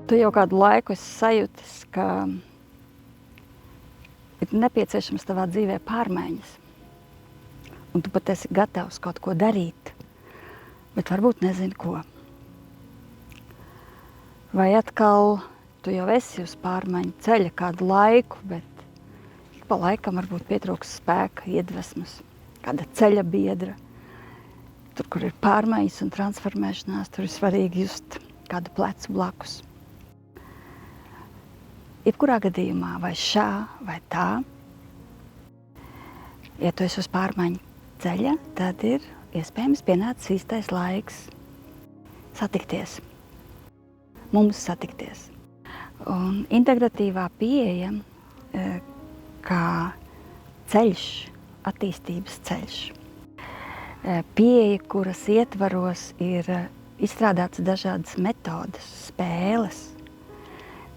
Tu jau kādu laiku esi sajūtis, ka ir nepieciešams tavā dzīvē pārmaiņas. Un tu pat esi gatavs kaut ko darīt, bet varbūt nezini ko. Vai atkal tu jau esi uz pārmaiņu ceļa kādu laiku, bet pa laikam varbūt pietrūks spēka, iedvesmas, kāda ceļa biedra. Tur, kur ir pārmaiņas un transformēšanās, tur ir svarīgi just kādu plecu blakus. Jebkurā gadījumā, vai šā, vai tā, ja tu esi uz pārmaiņu ceļa, tad ir iespējams pienācis īstais laiks satikties. Mums satikties. Un integratīvā pieeja kā ceļš, attīstības ceļš. Pieeja, kuras ietvaros ir izstrādāts dažādas metodas, spēles,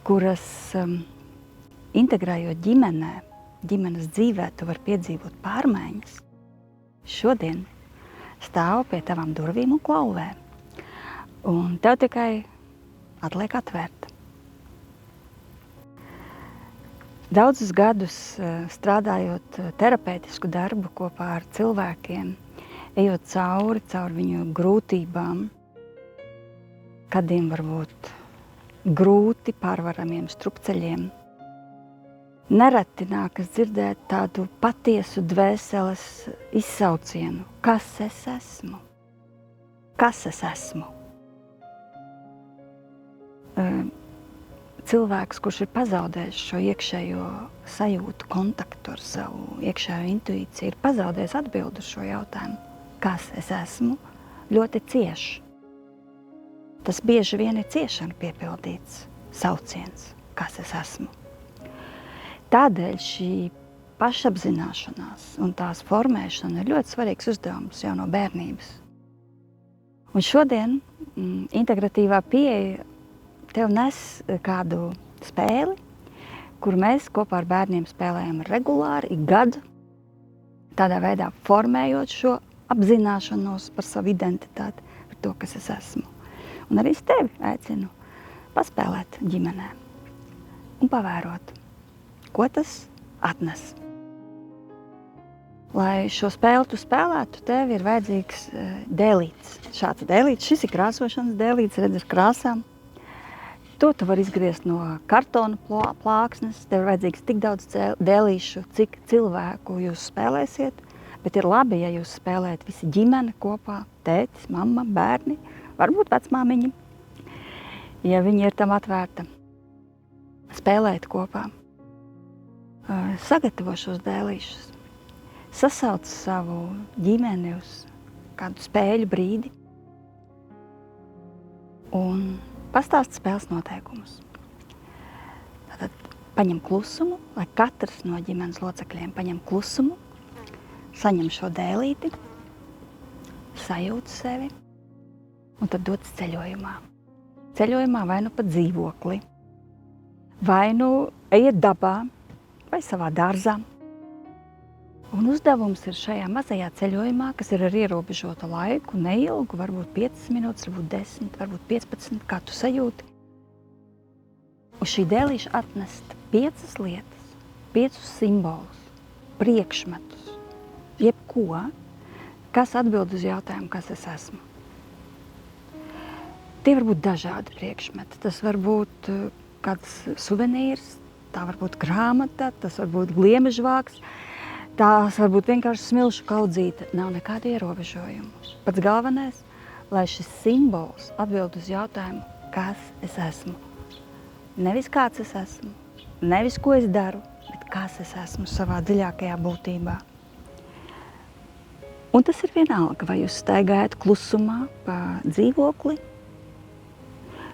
kuras integrējot ģimenes dzīvē, tu vari piedzīvot pārmaiņas. Šodien stāv pie tavām durvīm un klauvē. Un tev tikai atliek atvērt. Daudzus gadus strādājot terapeitisku darbu kopā ar cilvēkiem, ejot cauri viņu grūtībām, kādiem varbūt grūti pārvaramiem strupceļiem, nereti nākas dzirdēt tādu patiesu dvēseles izsaucienu. Kas es esmu? Kas es esmu? Cilvēks, kurš ir pazaudējis šo iekšējo sajūtu, kontaktu ar savu iekšējo intuīciju, ir pazaudējis atbildi uz šo jautājumu. Kas es esmu? Ļoti cieši. Tas bieži vien ir ciešana piepildīts sauciens, kas es esmu. Tādēļ šī pašapzināšanās un tās formēšana ir ļoti svarīgs uzdevums jau no bērnības. Un šodien integratīvā pieeja tev nes kādu spēli, kur mēs kopā ar bērniem spēlējam regulāri, ik gadu, tādā veidā formējot šo apzināšanos par savu identitāti, par to, kas es esmu. Un arī es tevi aicinu paspēlēt ģimenē un pavērot, ko tas atnes. Lai šo spēli tu spēlētu, tev ir vajadzīgs dēlītis. Šāds dēlītis, šis ir krāsošanas dēlītis, redz ar krāsām. To tu vari izgriezt no kartona plāksnes, tev ir vajadzīgs tik daudz dēlīšu, cik cilvēku jūs spēlēsiet, bet ir labi, ja jūs spēlējat visi ģimene kopā, tētis, mamma, bērni, varbūt vecmāmiņi, ja viņi ir tam atvērta. Spēlēt kopā. Sagatavo šos dēlīšus. Sasauc savu ģimeni uz kādu spēļu brīdi un pastāst spēles noteikumus. Tātad paņem klusumu, lai katrs no ģimenes locekļiem paņem klusumu, saņem šo dēlīti, sajūt sevi un tad dodas ceļojumā. Ceļojumā vai nu pa dzīvokli, vai nu ejiet dabā, vai savā dārzā. Un uzdevums ir šajā mazajā ceļojumā, kas ir ar ierobežotu laiku, neilgu, varbūt 5 minūtes, varbūt 10, varbūt 15, kā tu sajūti. Uz šī dēlīša atnest 5 lietas, 5 simbolus, priekšmetus, jebko, kas atbild uz jautājumu, kas es esmu. Tie var būt dažādi priekšmeti. Tas var būt kāds suvenīrs, tā var būt grāmata, tas var būt gliemežvāks, tās var būt vienkārši smilšu kaudzīte. Nav nekādu ierobežojumu. Pats galvenais, lai šis simbols atbild uz jautājumu, kas es esmu. Nevis kāds es esmu, nevis ko es daru, bet kas es esmu savā dziļākajā būtībā. Un tas ir vienalga, vai jūs staigājat klusumā pa dzīvokli,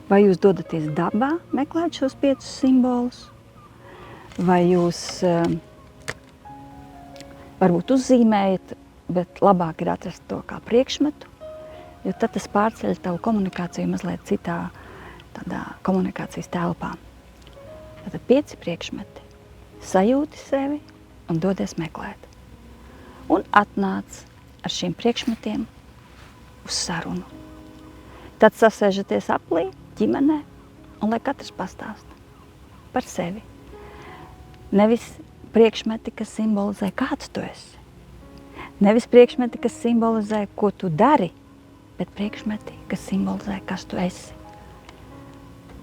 vai jūs dodaties dabā, meklēt šos 5 simbolus, vai jūs varbūt uzzīmējat, bet labāk ir atrast to kā priekšmetu, jo tad tas pārceļ tavu komunikāciju mazliet citā tādā komunikācijas telpā. Tātad 5 priekšmeti. Sajūti sevi un dodies meklēt. Un atnāc ar šiem priekšmetiem uz sarunu. Tad sasēžaties aplī, ģimenē, un lai katrs pastāsta par sevi. Nevis priekšmeti, kas simbolizē, kāds tu esi. Nevis priekšmeti, kas simbolizē, ko tu dari, bet priekšmeti, kas simbolizē, kas tu esi.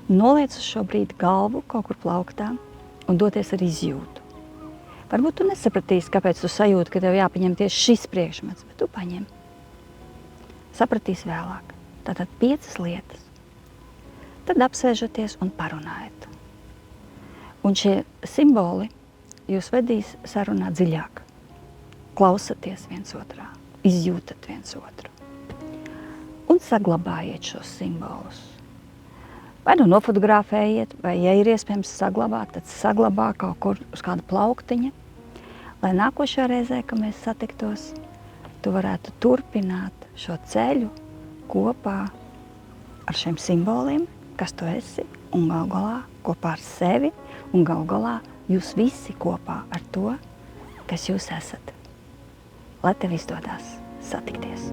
Noliec uz šo brīdi galvu kaut kur plauktā un doties ar izjūtu. Varbūt tu nesapratīsi, kāpēc tu sajūti, ka tev jāpaņem tieši šis priekšmets, bet tu paņem. Sapratīsi vēlāk. Tātad 5 lietas. Tad apsēžaties un parunājiet. Un šie simboli jūs vedīs sarunā dziļāk. Klausaties viens otrā, izjūtat viens otru. Un saglabājiet šos simbolus. Vai nu nofotografējiet, vai, ja ir iespējams saglabāt, tad saglabā kaut kur uz kāda plauktiņa, lai nākošajā reizē, kad mēs satiktos, tu varētu turpināt šo ceļu kopā ar šiem simboliem, kas tu esi, un gal galā kopā ar sevi, un gal galā jūs visi kopā ar to, kas jūs esat. Lai tev izdodas satikties!